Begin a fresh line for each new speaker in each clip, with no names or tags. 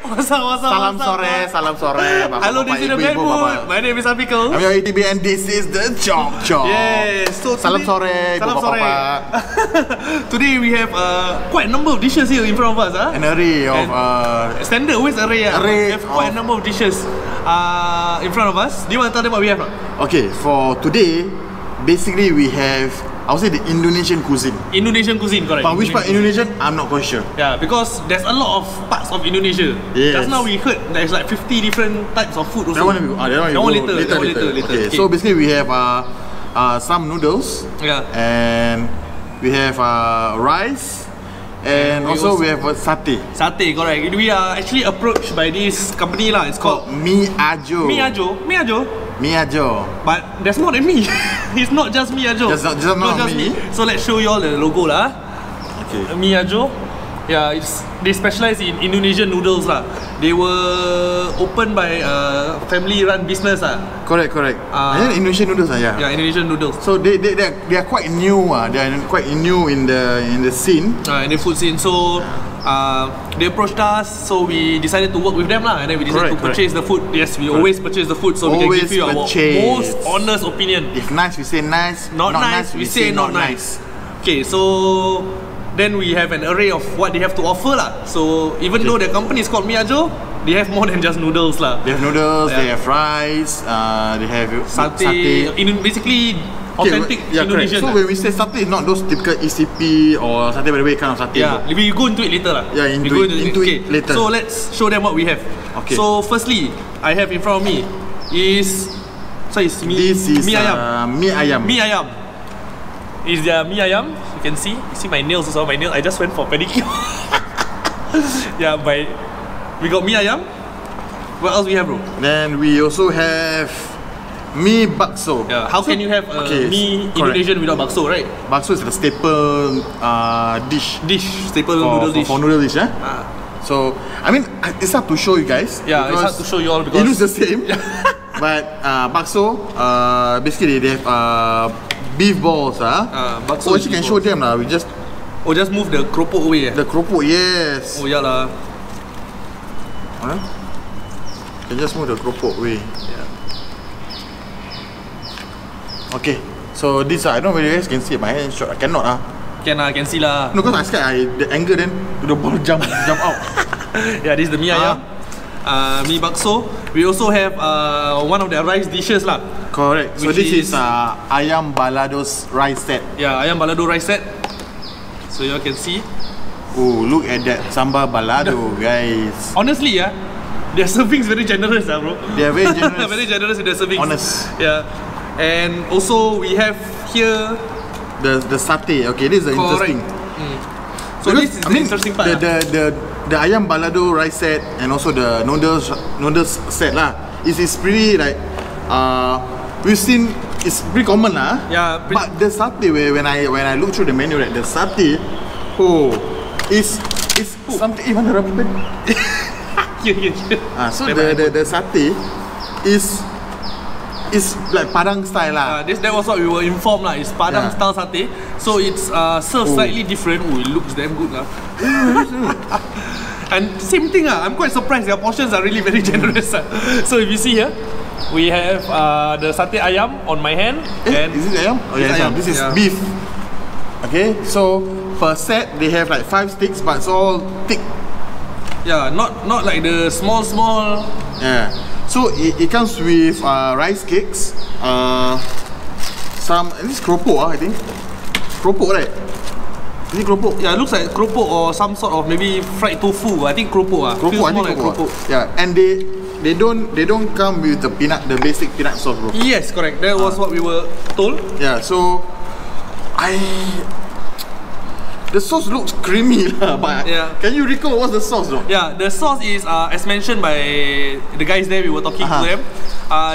Salam sore.
Hello, this is the Bad Mood. My name is Abikel.
I'm your ATB and this is the Chop Chop.
Yes. So
salam sore.
Today we have quite a number of dishes here in front of us.
An array of
standard, always array. We have quite a number of dishes in front of us. Do you want to tell them what we have?
Okay, for today, basically we have, I would say, the Indonesian cuisine.
Indonesian cuisine, correct.
But which part Indonesian, I'm not quite sure.
Yeah, because there's a lot of parts of Indonesia.
Yes.
Just now we heard there's like 50 different types of food also.
That one later. Okay, so basically we have some noodles.
Yeah.
And we have rice. And also we have satay.
Satay, correct. We are actually approached by this company lah. It's called
Mi Ajo.
But there's more than me. It's not just Mi Ajo.
Just not me.
So let's show you all the logo lah.
Okay.
Mi Ajo. Yeah, they specialize in Indonesian noodles lah. They were opened by a family-run business lah.
Correct. Indonesian noodles yeah.
Yeah, Indonesian noodles.
So they are quite new. They are quite new in the scene.
In the food scene. So they approached us, so we decided to work with them lah, and then we decided to purchase the food. Yes, we always purchase the food, so we can give you our most honest opinion.
If nice, we say nice.
Not nice, we say not nice. Okay, so then we have an array of what they have to offer lah. So even though the company is called Mi Ajo, they have more than just noodles lah.
They have noodles, they have rice, they have satay.
Basically authentic Indonesian.
So when we say satay, it's not those typical ECP or satay by the way kind of satay.
Yeah, we go into it later lah.
Yeah, into it later.
So let's show them what we have.
Okay.
So firstly, I have in front of me is
this is mi ayam.
Is their mi ayam? You can see. You see my nails also. My nails. I just went for pedicure. Yeah, we got mi ayam. What else we have, bro?
Then we also have mi bakso.
Yeah. How can you have mi Indonesian without bakso, right?
Bakso is the staple dish.
Staple noodle dish.
For noodle dish, So I mean, it's hard to show you guys.
Yeah, it's hard to show you all because
it looks the same. But bakso, basically they have beef balls.
Bakso.
Actually can show them lah. We just
just move the keropok away.
The keropok, yes.
Oh yeah lah.
Can just move the keropok away.
Yeah.
Okay. So this I don't know whether you guys can see my hand shot. I cannot
Can see lah.
No, because I scared the angle then the ball jump out.
Yeah, this is the mi ayam. Mi bakso. We also have one of their rice dishes lah.
Correct. So this is ayam balado's rice set.
Yeah, ayam balado rice set. So you all can see.
Oh, look at that sambal balado, guys.
Honestly, their servings very generous, bro.
They are very generous.
Very generous with their servings.
Honest.
Yeah. And also we have here
the satay. Okay, this is interesting.
So because, this is the interesting part.
The ayam balado rice set and also the noodles set lah. It's pretty like we've seen, it's pretty common lah.
Yeah.
But the satay, when I look through the menu, right, the satay, is something. Mana rubber band? So the satay is like Padang style lah.
That was what we were informed lah. It's Padang style satay. So it's served slightly different. Oh, it looks damn good lah. And same thing I'm quite surprised. Their portions are really very generous. So if you see here, we have the satay ayam on my hand. And
is this ayam? Oh yeah, ayam. This is beef. Okay, so per set they have like 5 sticks, but it's all thick.
Yeah, not like the small.
Yeah. So it comes with rice cakes, some, this is keropok I think. Keropok, right? Is it keropok?
Yeah, it looks like keropok or some sort of maybe fried tofu. I think keropok.
Feels more like keropok. Yeah, and they don't come with the basic peanut sauce, bro.
Yes, correct. That was what we were told.
Yeah, so the sauce looks creamy lah, but can you recall what's the sauce though?
Yeah, the sauce is as mentioned by the guys there, we were talking to them.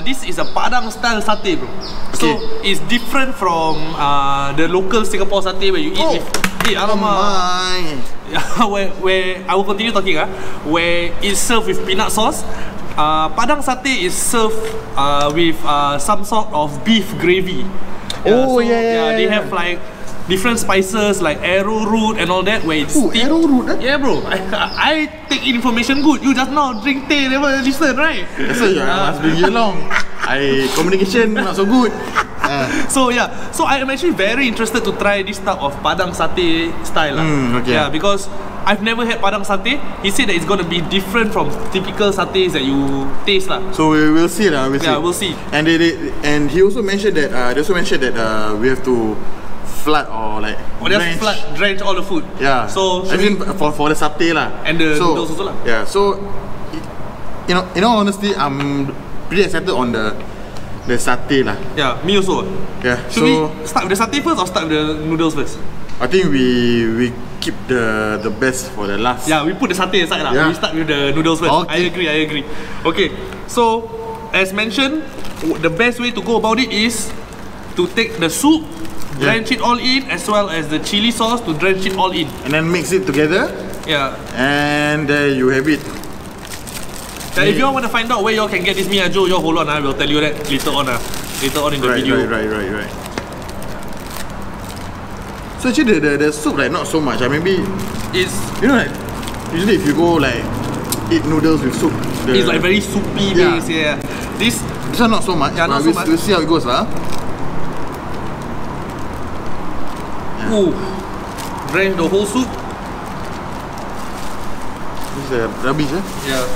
This is a Padang style satay, bro. So it's different from the local Singapore satay where you eat with
alamak.
where I will continue talking where it's served with peanut sauce. Padang satay is served with some sort of beef gravy.
They
have like different spices like arrowroot and all that, where it's
Oh,
steamed.
arrowroot, eh?
Yeah, bro. I take information good. You just now drink tea, never listen, right?
So you must bring you along. I communication not so good.
So yeah, so I am actually very interested to try this type of Padang satay style.
Okay.
Yeah, because I've never had Padang satay. He said that it's gonna be different from typical satays that you taste lah.
So we will see lah.
Yeah, we'll see.
And and he also mentioned that we have to flood or like
Drench all the food.
Yeah.
So
I mean for the satay lah.
And the noodles also lah.
Yeah. So in all honesty, I'm pretty excited on the satay lah.
Yeah, me also.
Yeah.
Should we start with the satay first or start with the noodles first?
I think we keep the best for the last.
Yeah, we put the satay aside lah.
Yeah.
We start with the noodles first.
Okay.
I agree. Okay, so as mentioned, the best way to go about it is to take the soup, drench it all in, as well as the chili sauce to drench it all in.
And then mix it together.
Yeah.
And there you have it.
If you all want to find out where you all can get this Miyajo, you all hold on, I will tell you that later on in the video.
Right. So actually the soup like not so much. Maybe
It's
like usually if you go like eat noodles with soup,
it's like very soupy base. Yeah. This
one not so much.
Yeah, not so much.
We'll see how it goes lah.
ooh, drench the whole soup.
This is rubbish, eh?
Yeah.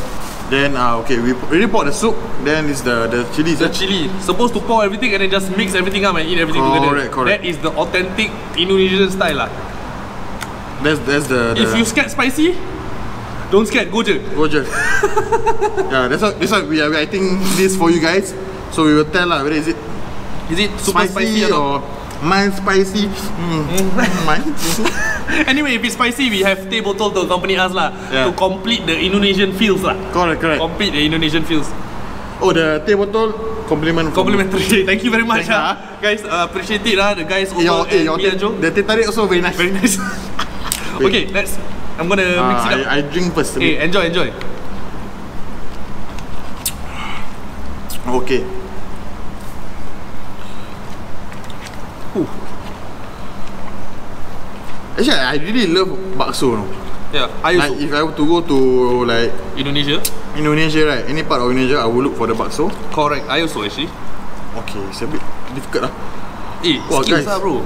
Then okay, we already poured the soup. Then it's the chili.
The chili. Supposed to pour everything and then just mix everything up and eat everything together.
Correct.
That is the authentic Indonesian style lah.
That's the.
If you scared spicy, don't scared, go je.
Yeah, that's why we are writing this for you guys. So we will tell lah whether is it
super spicy or not.
or mild spicy. Mild.
Anyway, if it's spicy, we have teh botol to accompany us lah, to complete the Indonesian feels lah.
Correct.
Complete the Indonesian feels.
Oh, the teh botol
Complimentary. Thank you very much, guys. Appreciate it lah. The guys over at Miyajo.
The teh tarik also very nice.
Very nice. Okay, I'm gonna mix it up.
I drink first.
Okay, enjoy.
Okay. Actually, I really love bakso.
Yeah, I
Like
also.
if I were to go to like
Indonesia.
Right, any part of Indonesia, I will look for the bakso.
Correct, I also actually.
Okay, it's a bit difficult lah.
Skills
guys.
lah bro.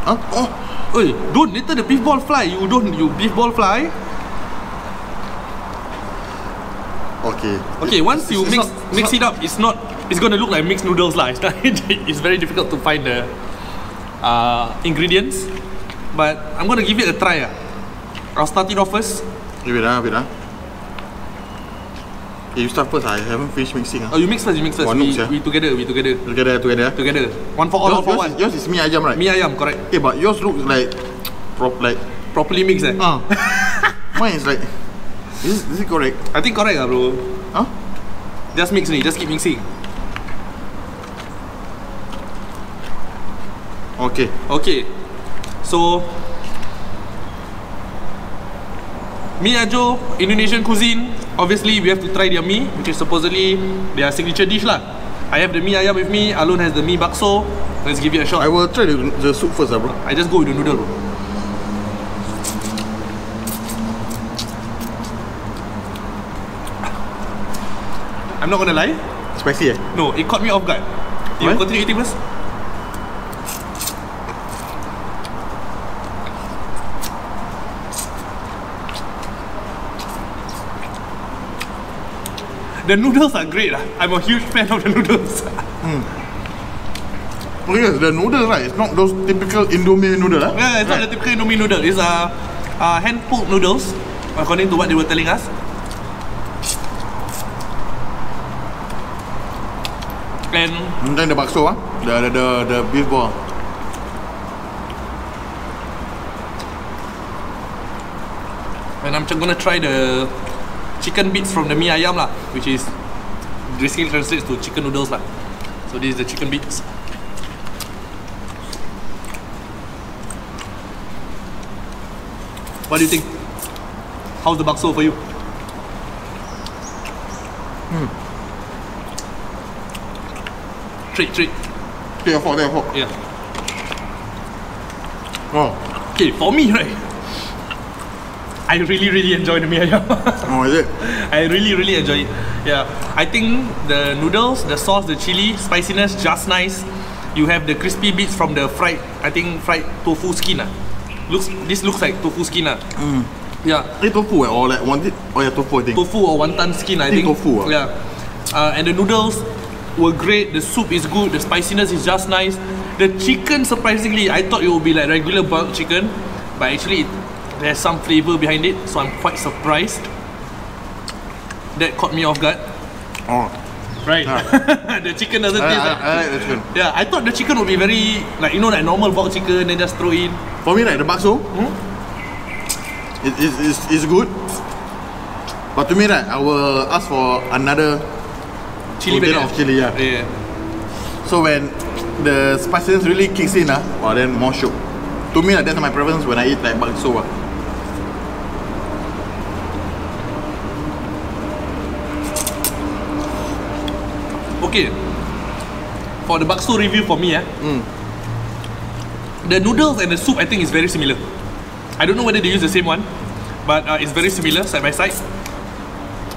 Huh? Oh,
Oi, don't later the beef ball fly. You beef ball fly.
okay.
Okay, once you
It's
mix it up, it's gonna look like mixed noodles lah. It's very difficult to find the ingredients, but I'm gonna give it a try. I'll start it off first.
Wait lah. Okay, you start first. I haven't finished mixing.
Oh, you mix first. We together. Together. One for all, all for one.
Yours is mi ayam, right?
Mi ayam, correct.
Okay, but yours looks like
Properly mixed.
mine is like. Is it correct?
I think correct bro.
Huh?
Just mix ni. Just keep mixing. Okay. So Miyajo, Indonesian cuisine. Obviously, we have to try their mee, which is supposedly their signature dish lah. I have the mee ayam with me. Alun has the mee bakso. Let's give it a shot.
I will try the soup first, bro.
I just go with the noodle, bro. I'm not gonna lie.
Spicy, eh?
No, it caught me off guard. You
What?
continue eating first. The noodles are great. I'm a huge fan of the noodles.
Oh yes, the noodles, right? It's not those typical Indomie noodle, huh?
Yeah, it's not the typical Indomie noodle. It's hand pulled noodles, according to what they were telling us. And
then the bakso, the beef ball.
And I'm just gonna try the chicken bits from the mee ayam lah, which is basically translates to chicken noodles lah. So this is the chicken bits. What do you think? How's the bakso for you? Treat.
Take a fork.
Yeah.
Oh.
Okay, for me, right, I really enjoy the mee ayam.
Oh, is it?
I really enjoy it. Yeah, I think the noodles, the sauce, the chili, spiciness, just nice. You have the crispy bits from the fried tofu skin. This looks like tofu skin. Yeah.
Tofu or like one? Oh yeah, tofu I think.
Tofu or wonton skin, I think.
Tofu.
Yeah. And the noodles were great. The soup is good. The spiciness is just nice. The chicken, surprisingly, I thought it would be like regular bulk chicken, but actually there's some flavor behind it, so I'm quite surprised. That caught me off guard.
Oh.
Right. The chicken doesn't taste like.
I like the chicken.
Yeah, I thought the chicken would be very like like normal bulk chicken and just throw in.
For me, like the bakso, it's good. But to me, right, I will ask for another
Chili
container
packet.
of chili.
Yeah.
So when the spiciness really kicks in, then more shiok. To me, that's my preference when I eat like bakso.
Okay. For the bakso review for me, the noodles and the soup I think is very similar. I don't know whether they use the same one, but it's very similar side by side.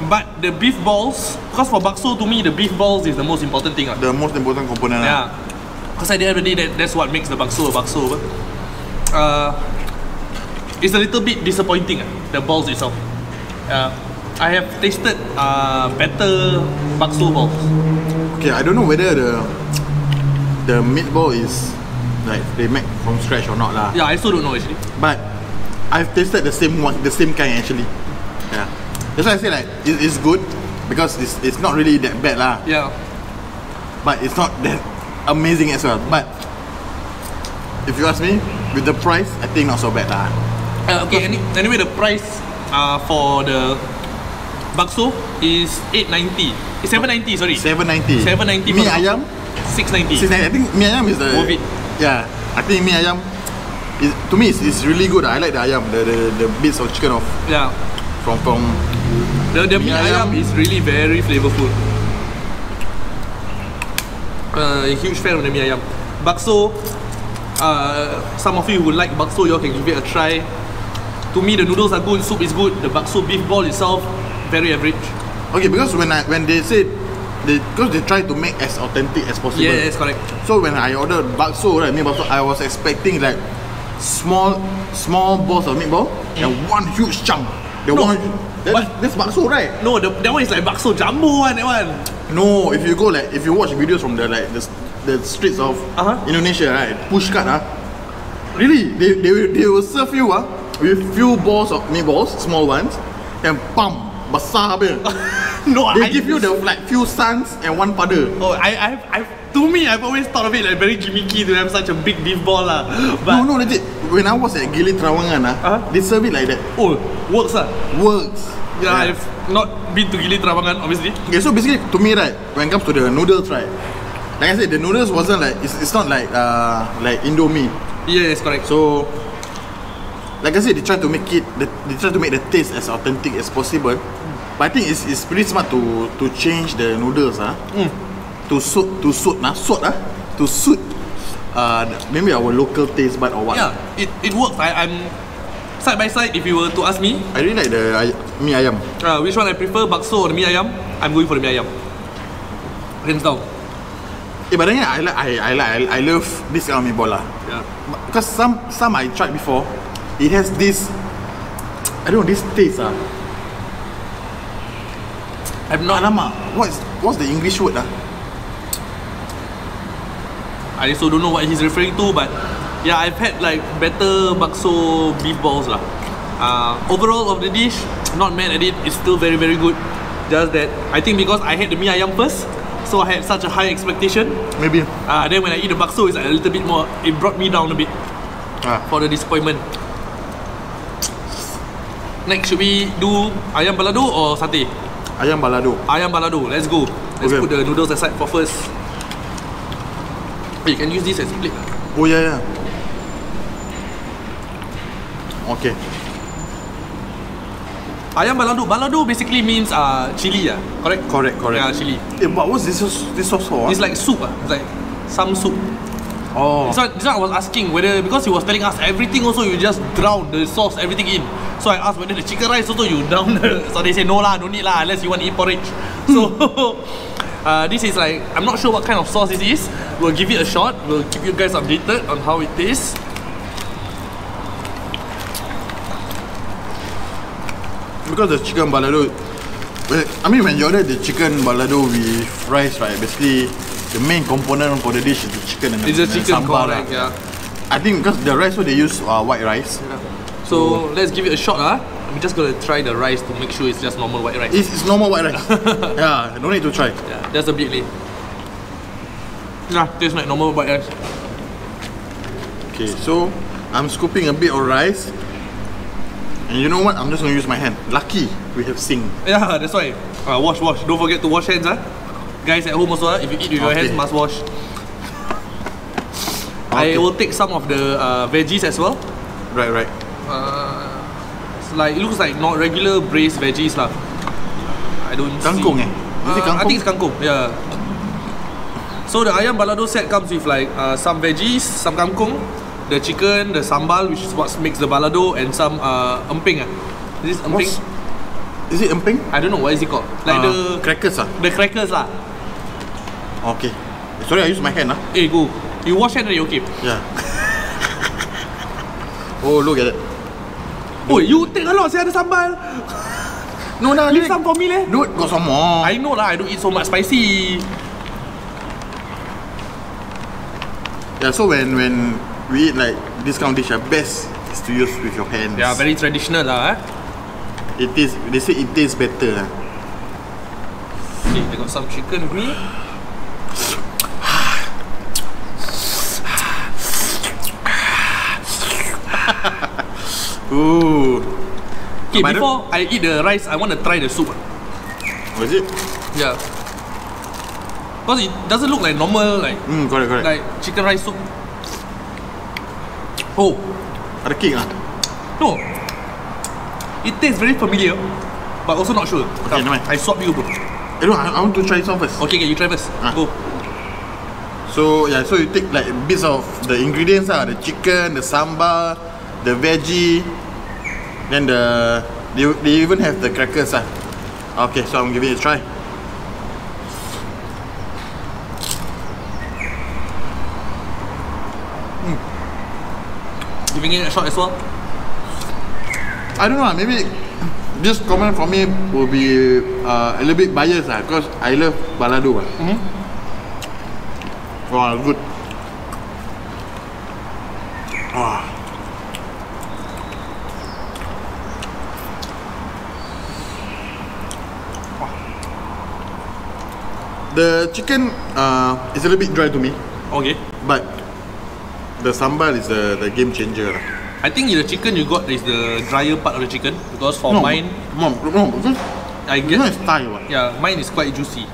But the beef balls, because for bakso to me the beef balls is the most important thing.
The most important component.
Yeah. Because at the end of the day, that's what makes the bakso a bakso. It's a little bit disappointing, the balls itself. I have tasted better bakso balls.
Okay, I don't know whether the meatball is like they make from scratch or not lah.
Yeah, I also don't know actually.
But I've tasted the same one, the same kind actually. Yeah. That's why I say like it's good because it's not really that bad lah.
Yeah.
But it's not that amazing as well. But if you ask me, with the price, I think not so bad lah.
Okay. Anyway, the price for the bakso is 890. It's 790. Sorry.
790.
790.
Mee ayam
690.
690. I think mee ayam is the
Worth it.
Yeah, I think mee ayam is, to me it's really good. I like the ayam, the bits of chicken of
Yeah.
from
The mee ayam is really very flavorful. A huge fan of the mee ayam. Bakso, some of you who like bakso, you all can give it a try. To me, the noodles are good, soup is good. The bakso beef ball itself, very average.
Okay, because when they said because they try to make as authentic as possible.
Yeah, that's correct.
So when I ordered bakso, right, meatball, I was expecting like small balls of meatball and one huge chunk. That's bakso, right?
No, that one is like bakso jumbo one. That one.
No, if you watch videos from the streets of Indonesia, right, push cart, really, they will serve you with few balls of meatballs, small ones, and besar habis.
No,
they give you the like few suns and one pada.
Oh, to me, I've always thought of it like very gimmicky to have such a big beef ball lah. But
No, legit. When I was at Gili Trawangan, they serve it like that.
oh, works lah.
Works.
Yeah, I've not been to Gili Trawangan, obviously.
Okay, so basically, to me, right, when it comes to the noodles, right, like I said, the noodles wasn't like it's not like Indomie.
Yes, correct.
So, like I said, they try to make the taste as authentic as possible. But I think it's pretty smart to change the noodles, to suit maybe our local taste bud or what.
Yeah, it works. I'm side by side. If you were to ask me,
I really like the mee ayam.
which one I prefer, bakso or the mee ayam, I'm going for the mee ayam. Hands down.
Yeah, but then I love this kind of meatball lah.
Yeah.
Because some I tried before, it has this, I don't know, this taste
I'm not.
Alamak, what's the English word
I also don't know what he's referring to, but yeah, I've had like better bakso beef balls lah. Overall of the dish, not mad at it. It's still very very good. Just that I think because I had the mee ayam first, so I had such a high expectation.
Maybe.
Then when I eat the bakso, it's like a little bit more. It brought me down a bit for the disappointment. Next, should we do ayam balado or satay?
Ayam balado.
Ayam balado. Let's go. Let's put the noodles aside for first. You can use this as plate.
Oh yeah. Okay.
Ayam balado. Balado basically means chili, correct?
Correct.
Yeah, chili.
But what's this sauce for?
It's like soup. It's like some soup.
Oh.
This one I was asking whether, because he was telling us everything also you just drown the sauce, everything in. So I asked whether the chicken rice also you drown the, so they say no lah, don't need lah unless you want to eat porridge. So this is like, I'm not sure what kind of sauce this is. We'll give it a shot. We'll keep you guys updated on how it tastes.
Because the chicken balado, I mean when you order the chicken balado with rice, right, basically the main component for the dish is the chicken and
It's
the
a chicken,
sambal,
correct, yeah.
I think because the rice what they use white rice.
Yeah. So let's give it a shot. I'm just gonna try the rice to make sure it's just normal white rice.
It's normal white rice. Yeah, no need to try.
Yeah, that's a bit late. Yeah, tastes like normal white rice.
Okay, so I'm scooping a bit of rice. And you know what? I'm just gonna use my hand. Lucky we have sink.
Yeah, that's why. Wash. Don't forget to wash hands. Guys at home also, if you eat with your hands, must wash. I will take some of the veggies as well.
Right.
It's like, it looks like not regular braised veggies lah. I don't
Kangkong
see.
Is it kangkong?
I think it's kangkong, yeah. So the ayam balado set comes with like some veggies, some kangkong, the chicken, the sambal, which is what makes the balado, and some emping. Is this emping?
Is it emping?
I don't know, what is it called? Like the
crackers
The crackers lah.
Okay. Sorry, I use my hand
Hey, go. You wash hand already, okay?
Yeah. Oh, look at it.
Oh, you take a lot, saya ada sambal.
No,
Leave some for me leh.
Dude, got some more.
I know lah, I don't eat so much spicy.
Yeah, so when we eat like this kind of dish, best is to use with your hands.
Yeah, very traditional lah.
It is. They say it tastes better.
Okay, I got some chicken with me.
Ooh.
Okay, before I eat the rice, I want to try the soup.
Oh, is it?
Yeah. Because it doesn't look like normal, like
correct.
like chicken rice soup. Oh,
Ada kick
no. It tastes very familiar, but also not sure.
Okay, never mind.
I swap you, bro.
No, I want to try some first.
Okay, you try first. Go.
So yeah, so you take like bits of the ingredients the chicken, the sambal, the veggie, then they even have the crackers Okay, so I'm giving it a try.
Giving it a shot as well.
I don't know, maybe this comment from me will be a little bit biased because I love balado. Wow, good. The chicken is a little bit dry to me.
Okay.
But the sambal is the game changer.
I think the chicken you got is the drier part of the chicken, because for mine,
no, because
I get
it's Thai.
Yeah, mine is quite juicy.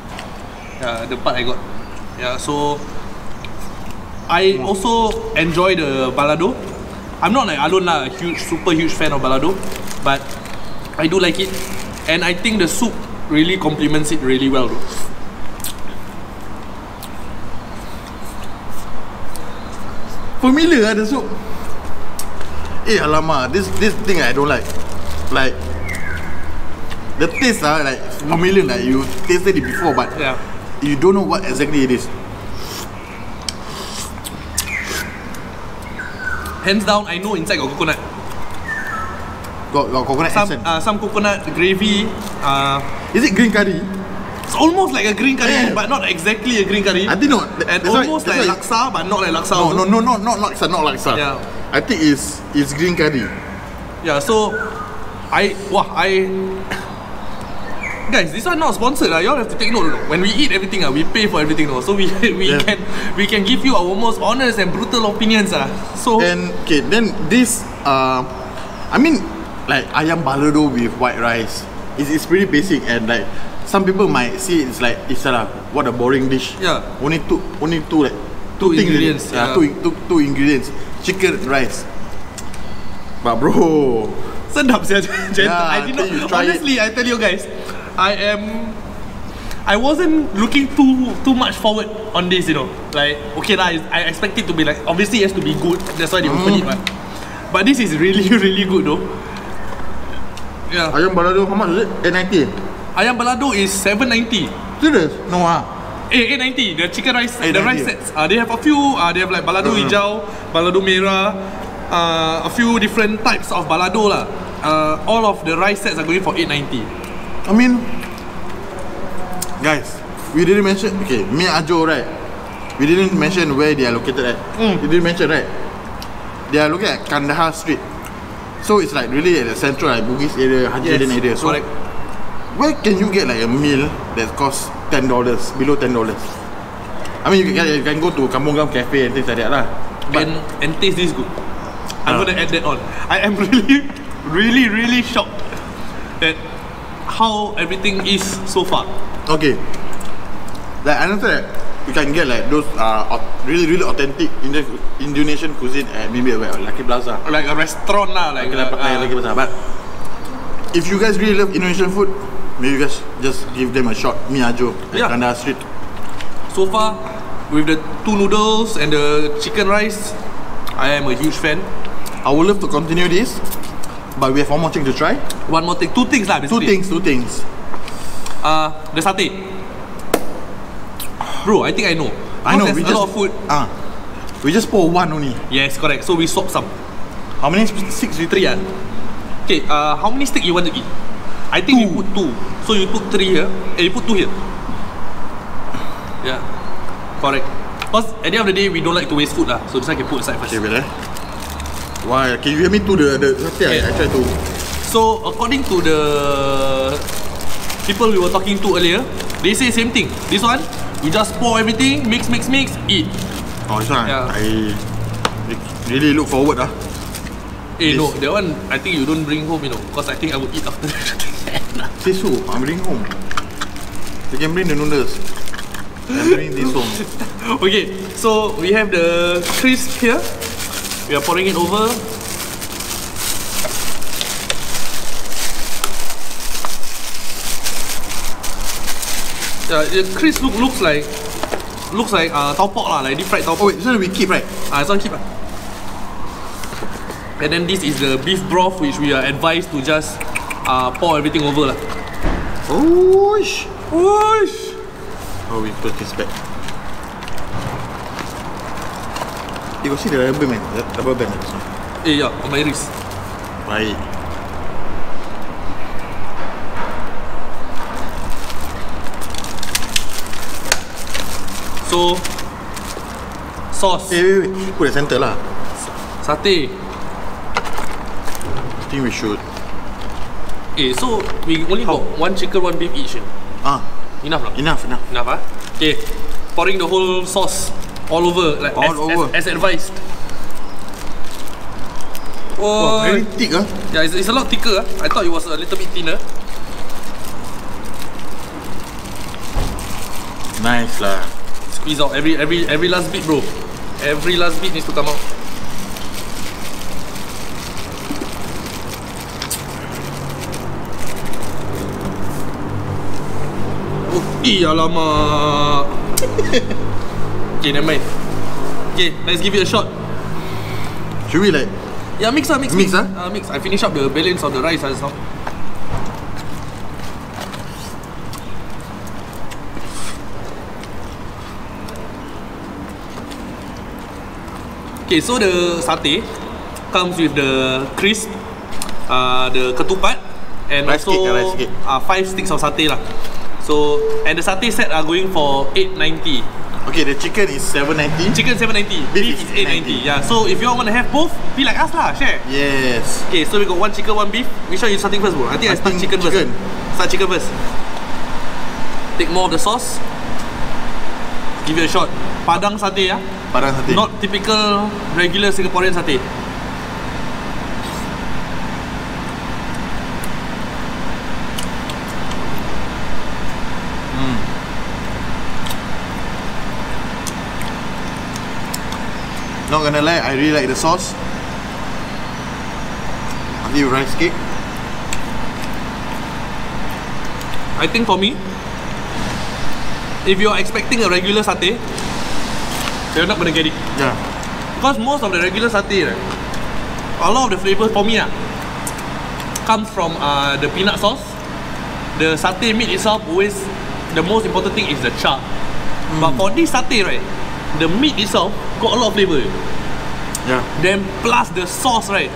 The part I got. Yeah, so I also enjoy the balado. I'm not like Alon lah, super huge fan of balado, but I do like it, and I think the soup really complements it really well, though.
Familiar the soup. Alamak, this thing I don't like. Like the taste like familiar, like you tasted it before, but you don't know what exactly it is.
Hands down, I know inside got coconut.
Got coconut essence.
Some coconut gravy.
Is it green curry?
It's almost like a green curry, but not exactly a green curry.
I think no.
And almost like laksa, but not like laksa.
No, not laksa.
Yeah.
I think it's green curry.
Yeah, so guys, this one not sponsored. Y'all have to take note. When we eat everything, we pay for everything. So we can give you our most honest and brutal opinions. So
and okay, then this I mean like ayam balado with white rice. It's pretty basic, and like some people might see it's like what a boring dish.
Yeah.
Only two
ingredients.
Two ingredients. Chicken, rice. But bro,
sedap saja.
Yeah,
I did not. Honestly, I tell you guys, I I wasn't looking too much forward on this, you know. Like, okay lah, I expect it to be like, obviously it has to be good. That's why they open it, but this is really, really good though. Yeah.
Ayam balado, how much is it? 890.
Ayam balado is 790.
Serious? No ah.
890. The chicken rice, the
890.
rice sets. They have a few. They have like balado hijau, balado merah, a few different types of balado lah. All of the rice sets are going for 890.
I mean, guys, we didn't mention. Okay, Mi Ajo, right? We didn't mention where they are located at. We didn't mention, right? They are located at Kandahar Street. So it's like really at the central, like Bugis area, Haji Lane area. So
correct.
where can you get like a meal that costs $10, below $10? I mean, you can go to Kampong Glam Cafe and things like that lah. But
And taste this good. I'm gonna add that on. I am really shocked at how everything is so far.
okay, like I understand that you can get like those really authentic Indonesian cuisine at maybe at Lucky Plaza.
Like a restaurant lah, like
Lucky Plaza. But if you guys really love Indonesian food, maybe you guys just give them a shot. Mi Ajo at
Yeah.
Kandahar Street.
so far with the 2 noodles and the chicken rice, I am a huge fan.
I would love to continue this, but we have one more thing to try.
One more thing, 2 things lah basically.
Two things.
The satay. Bro, I think I know.
I know.
There's a lot of food.
We just pour one only.
Yes, correct. So we swap some.
How many sticks?
3 ah. Okay, how many steak you want to eat? I think we put 2. So you put 3 here. You put 2 here. Yeah, correct. Because at the end of the day, we don't like to waste food lah. So this one can put aside first.
Okay, wait. Why? Can you hear me to the satay? I try to.
So according to the people we were talking to earlier, they say same thing. This one, you just pour everything, mix, eat.
Oh, this one.
Yeah.
I really look forward lah.
No, that one I think you don't bring home, you know, because I think I will eat after.
This soup, I'm bringing home. You can bring the noodles. I'm bringing this home.
Okay, so we have the crisp here. We are pouring it over. The crisp looks like tau pok lah, like deep fried tau
Oh
pok.
wait, so we keep, right?
This one keep lah. And then this is the beef broth, which we are advised to just pour everything over lah.
Whoosh!
Whoosh!
Oh, we put this back. You go see the rubber man, the rubber band. This one.
Yeah, on my wrist.
Baik.
So, sauce,
Wait. Put the center lah.
satay.
I think we should.
So we only got 1 chicken, 1 beef each. Enough lah.
Enough.
Enough ah. Okay, pouring the whole sauce all over, like as advised.
Oh, very thick ah.
Yeah, it's a lot thicker. I thought it was a little bit thinner.
Nice lah.
Squeeze out every last bit, bro. Every last bit needs to come out. Alamak. Okay, never mind. Okay, let's give it a shot.
Should we like?
Yeah, mix.
Mix, ah?
Mix. I finish up the balance of the rice just now. Okay, so the satay comes with the crisp, the ketupat, and
Rice
also
cake.
5 sticks of satay lah. So, and the satay set are going for 890.
Okay, the chicken is 790.
Chicken 790, beef is 890. Yeah, so if you all want to have both, be like us lah, share.
Yes.
Okay, so we got 1 chicken, 1 beef. Which one you starting first, bro? I think I start chicken first. Start chicken first. Take more of the sauce. Give it a shot. Padang satay, yeah.
Padang satay.
Not typical regular Singaporean satay.
Not gonna lie, I really like the sauce. I think rice cake.
I think for me, if you're expecting a regular satay, you're not gonna get it.
Yeah.
Because most of the regular satay, right, a lot of the flavors for me comes from the peanut sauce. The satay meat itself always, the most important thing is the char. But for this satay, right, the meat itself got a lot of flavor.
Yeah.
Then plus the sauce, right,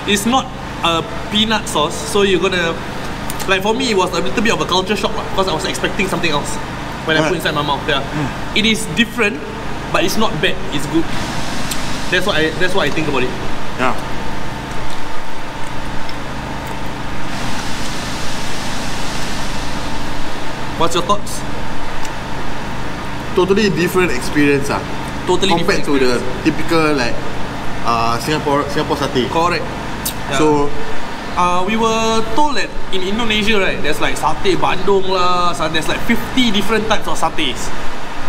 it's not a peanut sauce, so you're gonna, like for me it was a little bit of a culture shock because I was expecting something else when I put inside my mouth. Yeah. It is different, but it's not bad, it's good. That's what I think about it.
Yeah.
What's your thoughts?
Totally different experience
Totally
compared
different
to the typical like Singapore satay.
Correct. Yeah.
So
we were told that in Indonesia, right, there's like satay Bandung lah, so there's like 50 different types of satays.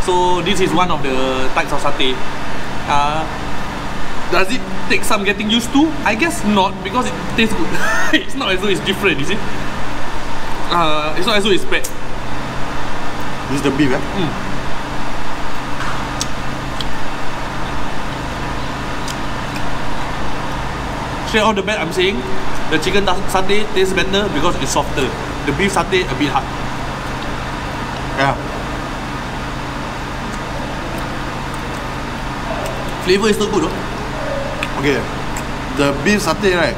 So this is one of the types of satay. Does it take some getting used to? I guess not, because it tastes good. It's not as though it's different, you see. It's not as though it's bad.
this is the beef,
Straight off the bat, I'm saying the chicken satay tastes better because it's softer. The beef satay a bit hard.
Yeah.
Flavor is still good though.
Okay. The beef satay, right?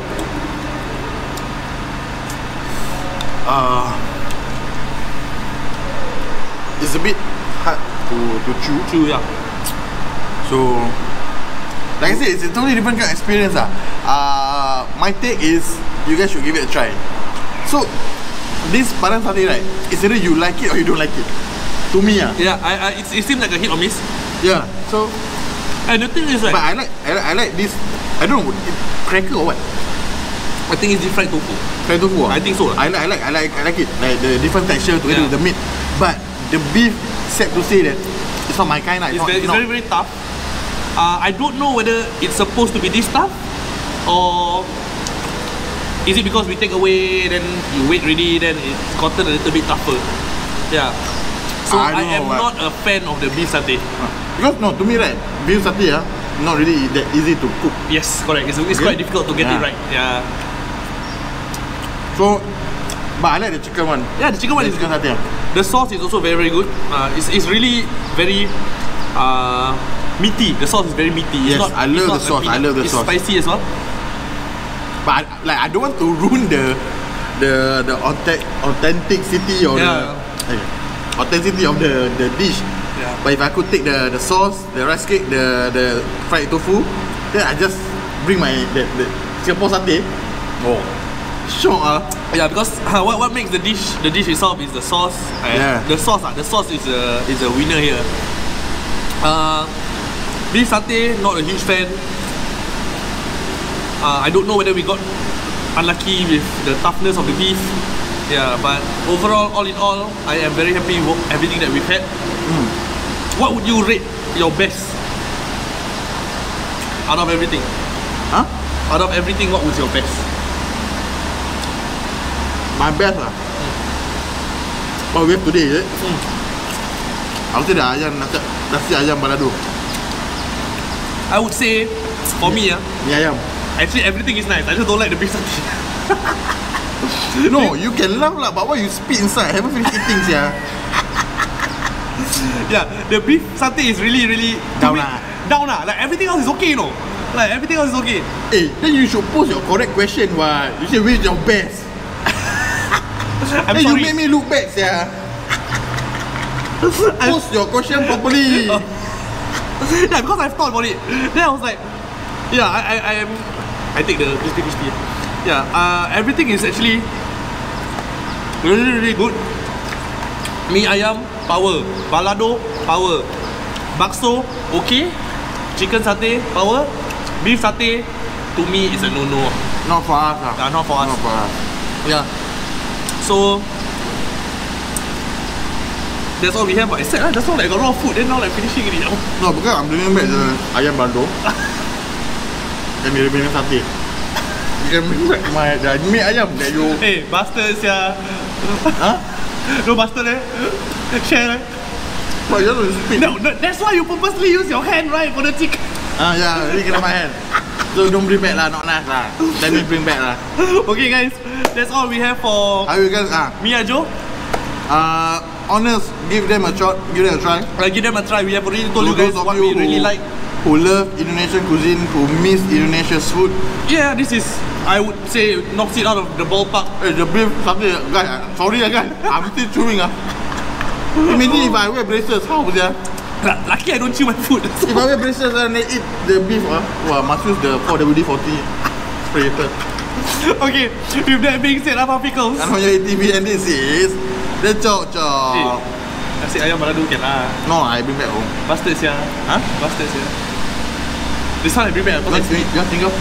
It's a bit hard to chew.
True, yeah.
So, like I said, it's a totally different kind of experience. My take is you guys should give it a try. So, this Padang satay, right? It's either you like it or you don't like it. To me,
Yeah, it seems like a hit or miss.
yeah. So,
And the thing is, right,
but I like this. I don't know, cracker or what?
I think it's deep fried tofu.
Fried tofu.
I think so.
I like it. Like the different texture together with the meat. But the beef, sad to say that it's not my kind.
It's very, very tough. I don't know whether it's supposed to be this tough, or is it because we take away, then you wait already, then it's gotten a little bit tougher. Yeah. So I am not a fan of the beef satay.
Because no, to me, right, beef satay not really that easy to cook.
Yes, correct. It's quite difficult to get it right. Yeah.
So, but I like the chicken one.
Yeah, the chicken one is
chicken
good.
satay.
The sauce is also very, very good. It's really very meaty. The sauce is very meaty.
Yes, I love the sauce. I love the sauce.
It's spicy as well.
But I don't want to ruin the authenticity or the authenticity of the dish.
Yeah.
But if I could take the sauce, the rice cake, the fried tofu, then I just bring my the Singapore satay. Oh, sure.
Yeah, because what makes the dish itself is the sauce. The sauce is a winner here. Beef satay, not a huge fan. I don't know whether we got unlucky with the toughness of the beef. Yeah, but overall, all in all, I am very happy with everything that we've had. What would you rate your best out of everything?
Huh?
Out of everything, what was your best?
My best what we have today, is it? I would say the ayam, nasi ayam balado.
I would say, for me,
Mi ayam.
actually everything is nice. I just don't like the beef satay.
No, you can laugh lah, but what you spit inside, I haven't finished eating, yeah.
Yeah, the beef satay is really, really
Down
to me,
lah.
down lah. Like everything else is okay, you know. Like everything else is okay.
Then you should post your correct question. What? You say which is your best?
I'm
You
sorry.
make me look bad, yeah. Post your question properly.
Yeah, because I've thought about it. Then I was like, yeah, I take the crispy. Yeah, everything is actually really, really good. Mi ayam, power. Balado, power. Bakso, okay. Chicken satay, power. Beef satay, to me, is a no-no.
Not for us.
Not for us.
Not for us.
Yeah. So that's all we have. But I said, just now like got a lot of food. Then now like finishing it.
No, because I'm bringing back the ayam balado. And the remaining satay. You can bring back the mi ayam that you.
Hey, bastard, yeah.
Huh?
No bastard, eh? Share, eh?
But you have to spit.
No, that's why you purposely use your hand, right, for the chicken.
Yeah, really get my hand. So don't bring back lah, not nice lah. Let me bring back lah.
Okay, guys, that's all we have for
How you guys?
Mia Joe.
Honest, give them a shot, give them a try.
Give them a try. We have already told
To
you guys
those of
what
you
we really like.
Who love Indonesian cuisine, who miss Indonesia's food.
Yeah, this is, I would say, knocks it out of the ballpark.
Hey, the beef, something, guys, sorry guys, I'm still chewing. Imagine if I wear braces, how was that?
Lucky I don't chew my food.
If I wear braces and they eat the beef, wow, must use the 4WD-40 sprayer.
Okay, with that being said, apa pickles?
And on your ATV, and this is the chow chow.
Nasi ayam balado can lah.
No, I bring back home.
Busted sia. Huh? Busted sia. This one I bring back.
You want single?